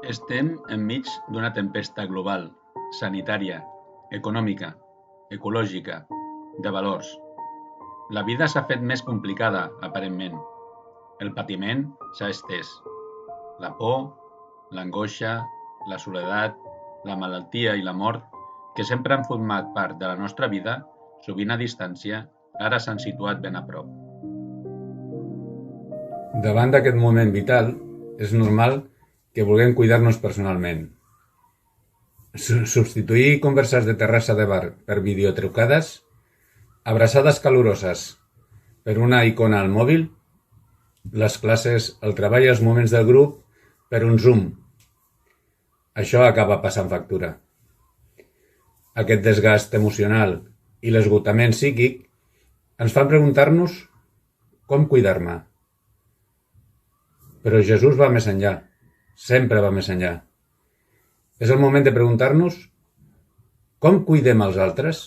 Estem enmig d'una tempesta global, sanitària, econòmica, ecològica, de valors. La vida s'ha fet més complicada, aparentment. El patiment s'ha estès. La por, l'angoixa, la soledat, la malaltia i la mort, que sempre han format part de la nostra vida, sovint a distància, ara s'han situat ben a prop. Davant d'aquest moment vital, és normal que vulguem cuidar-nos personalment. Substituir converses de terrassa de bar per videotrucades, abraçades caloroses per una icona al mòbil, les classes, el treball i els moments del grup per un Zoom. Això acaba passant factura. Aquest desgast emocional i l'esgotament psíquic ens fan preguntar-nos com cuidar-me. Però Jesús va més enllà, sempre va més enllà. És el moment de preguntar-nos com cuidem els altres?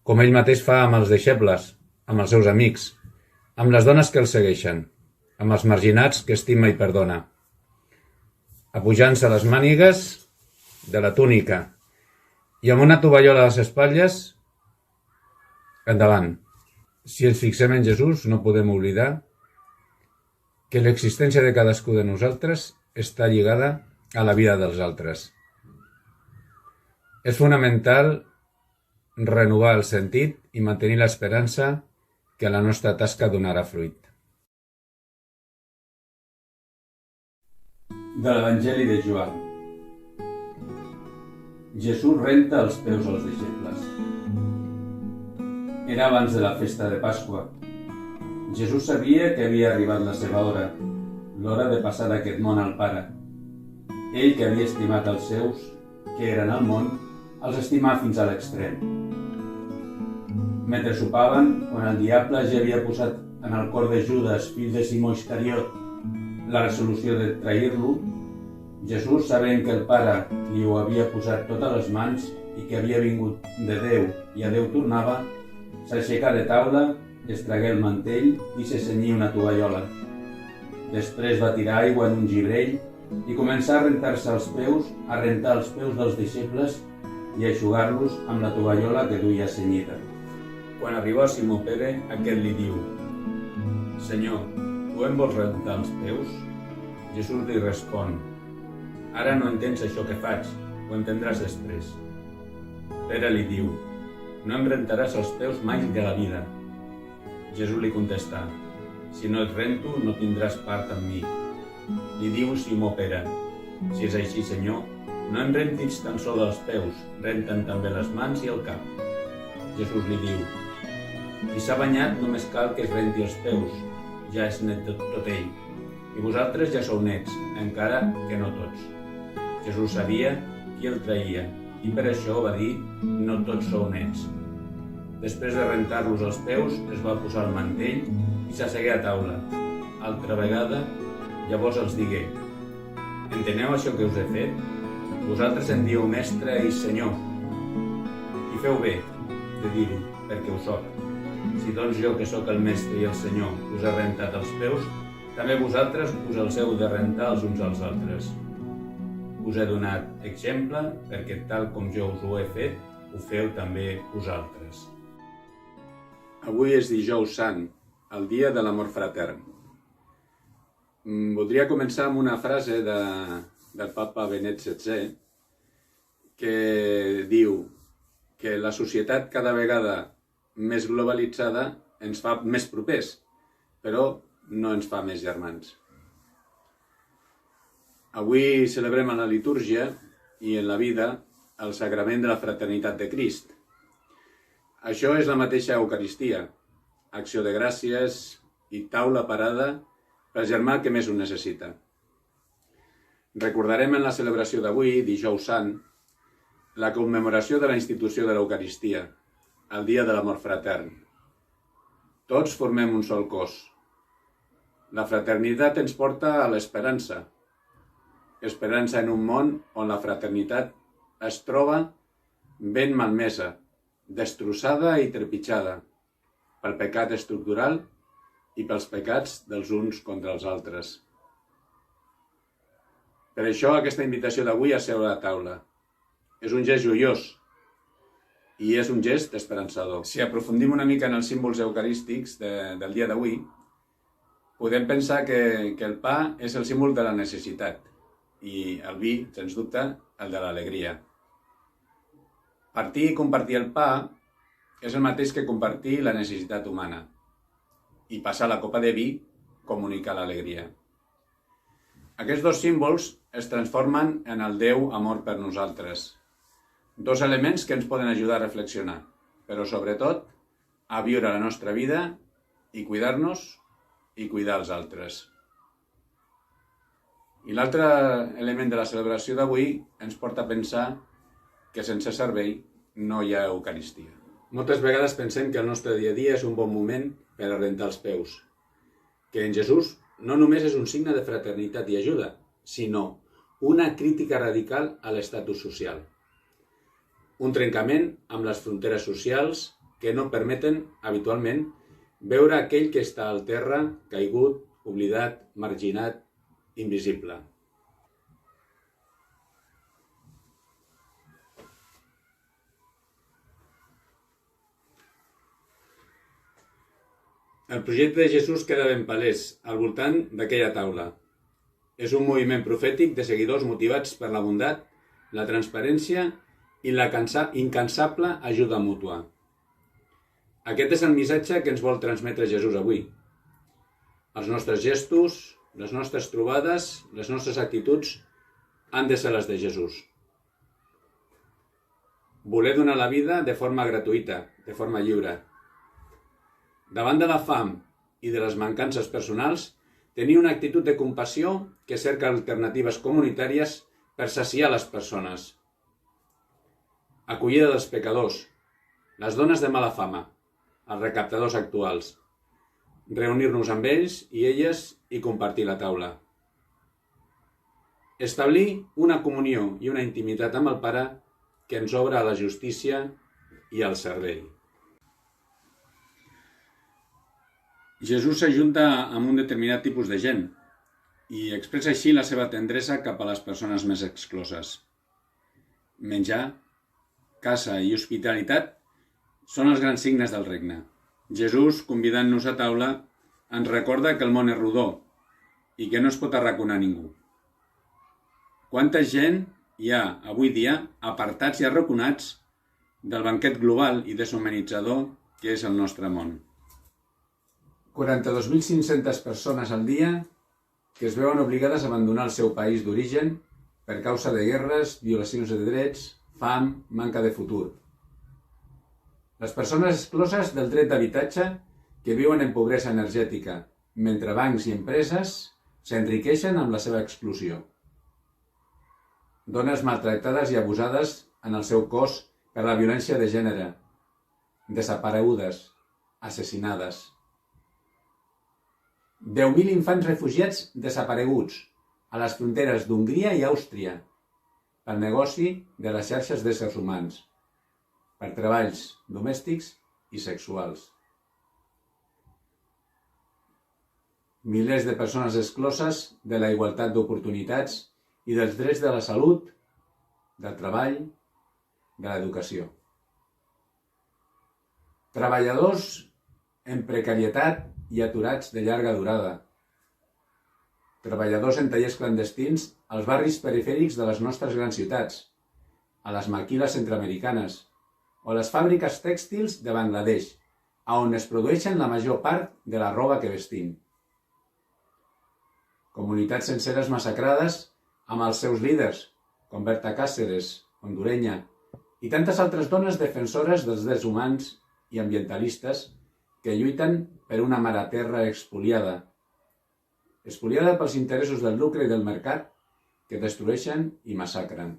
Com ell mateix fa amb els deixebles, amb els seus amics, amb les dones que el segueixen, amb els marginats que estima i perdona, apujant-se les mànigues de la túnica i amb una tovallola a les espatlles, endavant. Si ens fixem en Jesús, no podem oblidar que l'existència de cadascú de nosaltres està lligada a la vida dels altres. És fonamental renovar el sentit i mantenir l'esperança que la nostra tasca donarà fruit. De l'Evangeli de Joan. Jesús renta els peus als deixebles. Era abans de la festa de Pasqua. Jesús sabia que havia arribat la seva hora, l'hora de passar d'aquest món al Pare. Ell, que havia estimat els seus, que eren al món, els estimà fins a l'extrem. Mentre sopaven, quan el diable ja havia posat en el cor de Judas, fill de Simó Iscariot, la resolució de trair-lo, Jesús, sabent que el Pare li ho havia posat totes les mans i que havia vingut de Déu i a Déu tornava, s'aixecà de taula, es tragué el mantell i se cenyí una tovallola. Després va tirar aigua en un gibrell i començà a rentar-se els peus, a rentar els peus dels deixebles i a eixugar-los amb la tovallola que duia cenyida. Quan arriba Simó Pere, aquest li diu: Senyor, tu em vols rentar els peus? Jesús li respon: Ara no entens això que faig, ho entendràs després. Pere li diu: No em rentaràs els peus mai de la vida. Jesús li contestà: Si no et rento, no tindràs part amb mi. Li diu Simó Pere: Si és així, Senyor, no em rentis tan sol els peus, renta'n també les mans i el cap. Jesús li diu: Qui s'ha banyat només cal que es renti els peus, ja és net tot ell. I vosaltres ja sou nets, encara que no tots. Jesús sabia qui el traïa, i per això va dir: No tots sou nets. Després de rentar-los els peus, es va posar el mantell i s'assegué a taula. Altra vegada, llavors els digué: Enteneu això que us he fet? Vosaltres em dieu mestre i senyor. I feu bé de dir-ho, perquè ho soc. Si doncs jo, que sóc el mestre i el senyor, us he rentat els peus, també vosaltres us els heu de rentar els uns als altres. Us he donat exemple perquè tal com jo us ho he fet, ho feu també vosaltres. Avui és Dijous Sant, el dia de l'amor fratern. Voldria començar amb una frase del papa Benet XVI que diu que la societat cada vegada més globalitzada ens fa més propers, però no ens fa més germans. Avui celebrem en la litúrgia i en la vida el sagrament de la fraternitat de Crist. Això és la mateixa Eucaristia, acció de gràcies i taula parada pel germà que més ho necessita. Recordarem en la celebració d'avui, Dijous Sant, la commemoració de la institució de l'Eucaristia, el dia de l'amor fratern. Tots formem un sol cos. La fraternitat ens porta a l'esperança. Esperança en un món on la fraternitat es troba ben malmesa, destrossada i trepitjada pel pecat estructural i pels pecats dels uns contra els altres. Per això aquesta invitació d'avui a seure a la taula. És un gest joiós i és un gest esperançador. Si aprofundim una mica en els símbols eucarístics del dia d'avui, podem pensar que el pa és el símbol de la necessitat i el vi, sens dubte, el de l'alegria. Partir i compartir el pa és el mateix que compartir la necessitat humana i passar la copa de vi comunica l'alegria. Aquests dos símbols es transformen en el Déu amor per nosaltres. Dos elements que ens poden ajudar a reflexionar, però sobretot a viure la nostra vida i cuidar-nos i cuidar els altres. I l'altre element de la celebració d'avui ens porta a pensar que sense servei no hi ha Eucaristia. Moltes vegades pensem que el nostre dia a dia és un bon moment per a rentar els peus, que en Jesús no només és un signe de fraternitat i ajuda, sinó una crítica radical a l'estatus social. Un trencament amb les fronteres socials que no permeten, habitualment, veure aquell que està al terra, caigut, oblidat, marginat, invisible. El projecte de Jesús queda ben palès al voltant d'aquella taula. És un moviment profètic de seguidors motivats per la bondat, la transparència i la incansable ajuda mútua. Aquest és el missatge que ens vol transmetre Jesús avui. Els nostres gestos, les nostres trobades, les nostres actituds han de ser les de Jesús. Voler donar la vida de forma gratuïta, de forma lliure. Davant de la fam i de les mancances personals, tenir una actitud de compassió que cerca alternatives comunitàries per saciar les persones. Acollida dels pecadors, les dones de mala fama, els recaptadors actuals. Reunir-nos amb ells i elles i compartir la taula. Establir una comunió i una intimitat amb el Pare que ens obre a la justícia i al servei. Jesús s'ajunta amb un determinat tipus de gent i expressa així la seva tendresa cap a les persones més excloses. Menjar, casa i hospitalitat són els grans signes del regne. Jesús, convidant-nos a taula, ens recorda que el món és rodó i que no es pot arraconar ningú. Quanta gent hi ha avui dia apartats i arraconats del banquet global i deshumanitzador que és el nostre món. 42.500 persones al dia que es veuen obligades a abandonar el seu país d'origen per causa de guerres, violacions de drets, fam, manca de futur. Les persones excloses del dret d'habitatge que viuen en pobresa energètica, mentre bancs i empreses s'enriqueixen amb la seva exclusió. Dones maltractades i abusades en el seu cos per la violència de gènere, desaparegudes, assassinades. 10.000 infants refugiats desapareguts a les fronteres d'Hongria i Àustria pel negoci de les xarxes d'éssers humans, per treballs domèstics i sexuals. Milers de persones excloses de la igualtat d'oportunitats i dels drets de la salut, del treball, de l'educació. Treballadors en precarietat i aturats de llarga durada. Treballadors en tallers clandestins als barris perifèrics de les nostres grans ciutats, a les maquiles centreamericanes o a les fàbriques tèxtils de Bangladesh, on es produeixen la major part de la roba que vestim. Comunitats senceres massacrades amb els seus líders, com Berta Cáceres, hondurenya, i tantes altres dones defensores dels drets humans i ambientalistes que lluiten per una mare terra expoliada pels interessos del lucre i del mercat que destrueixen i massacren.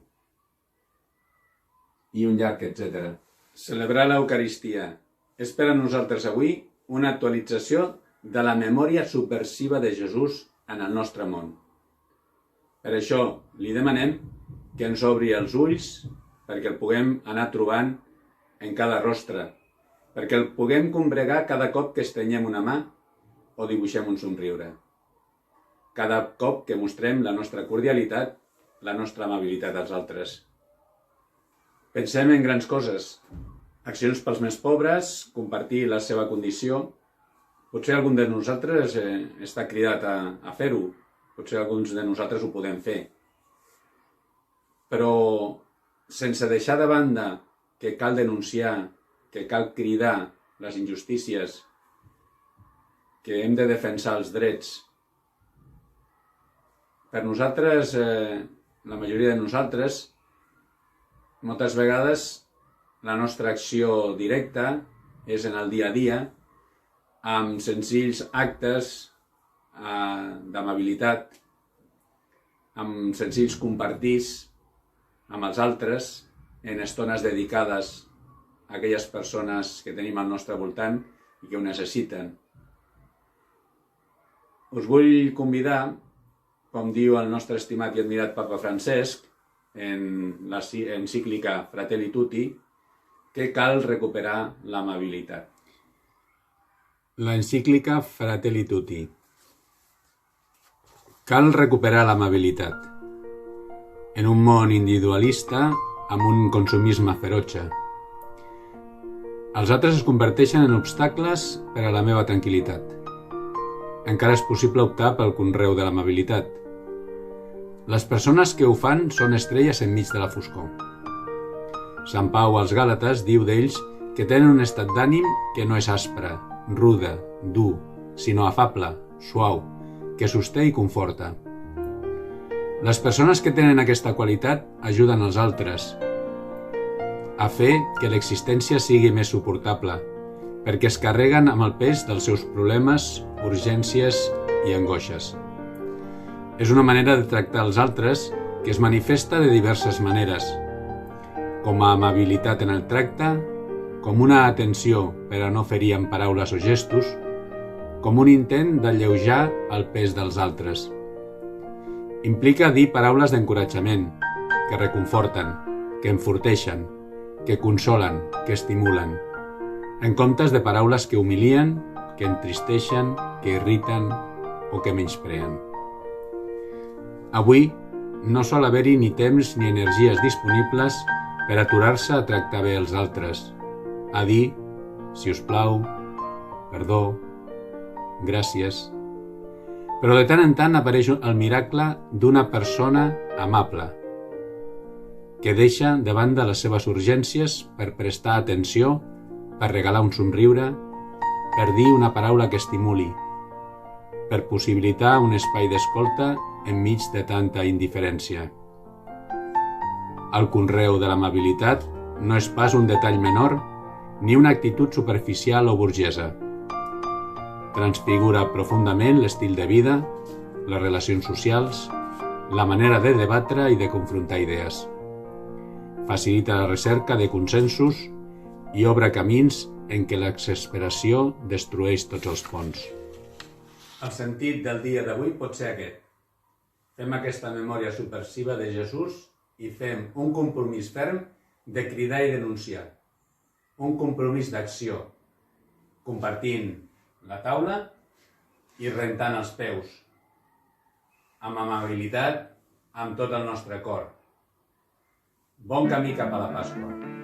I un llarg etcètera. Celebrar l'Eucaristia és per a nosaltres avui una actualització de la memòria subversiva de Jesús en el nostre món. Per això li demanem que ens obri els ulls perquè el puguem anar trobant en cada rostre, perquè el puguem combregar cada cop que estrenyem una mà o dibuixem un somriure. Cada cop que mostrem la nostra cordialitat la nostra amabilitat als altres. Pensem en grans coses, accions pels més pobres, compartir la seva condició. Potser algun de nosaltres està cridat a fer-ho, potser alguns de nosaltres ho podem fer. Però sense deixar de banda que cal denunciar, que cal cridar les injustícies, que hem de defensar els drets. Per nosaltres, la majoria de nosaltres, moltes vegades la nostra acció directa és en el dia a dia, amb senzills actes d'amabilitat, amb senzills compartits amb els altres, en estones dedicades a aquelles persones que tenim al nostre voltant i que ho necessiten. Us vull convidar, com diu el nostre estimat i admirat Papa Francesc, en l'encíclica Fratelli Tutti, que cal recuperar l'amabilitat. L'encíclica Fratelli Tutti. Cal recuperar l'amabilitat. En un món individualista, amb un consumisme ferotge. Els altres es converteixen en obstacles per a la meva tranquil·litat. Encara és possible optar pel conreu de l'amabilitat. Les persones que ho fan són estrelles enmig de la foscor. Sant Pau als Gàlates diu d'ells que tenen un estat d'ànim que no és aspre, rude, dur, sinó afable, suau, que sosté i conforta. Les persones que tenen aquesta qualitat ajuden els altres a fer que l'existència sigui més suportable, perquè es carreguen amb el pes dels seus problemes, urgències i angoixes. És una manera de tractar els altres que es manifesta de diverses maneres, com a amabilitat en el tracte, com una atenció per a no ferir amb paraules o gestos, com un intent d'alleujar el pes dels altres. Implica dir paraules d'encoratjament, que reconforten, que enforteixen, que consolen, que estimulen, en comptes de paraules que humilien, que entristeixen, que irriten o que menyspreen. Avui no sol haver-hi ni temps ni energies disponibles per aturar-se a tractar bé els altres, a dir, si us plau, perdó, gràcies. Però de tant en tant apareix el miracle d'una persona amable, que deixa de banda les seves urgències per prestar atenció, per regalar un somriure, per dir una paraula que estimuli, per possibilitar un espai d'escolta enmig de tanta indiferència. El conreu de l'amabilitat no és pas un detall menor ni una actitud superficial o burgesa. Transfigura profundament l'estil de vida, les relacions socials, la manera de debatre i de confrontar idees. Facilita la recerca de consensos i obre camins en què l'exasperació destrueix tots els ponts. El sentit del dia d'avui pot ser aquest. Fem aquesta memòria subversiva de Jesús i fem un compromís ferm de cridar i denunciar. Un compromís d'acció, compartint la taula i rentant els peus, amb amabilitat, amb tot el nostre cor. Bon camí cap a la Pasqua.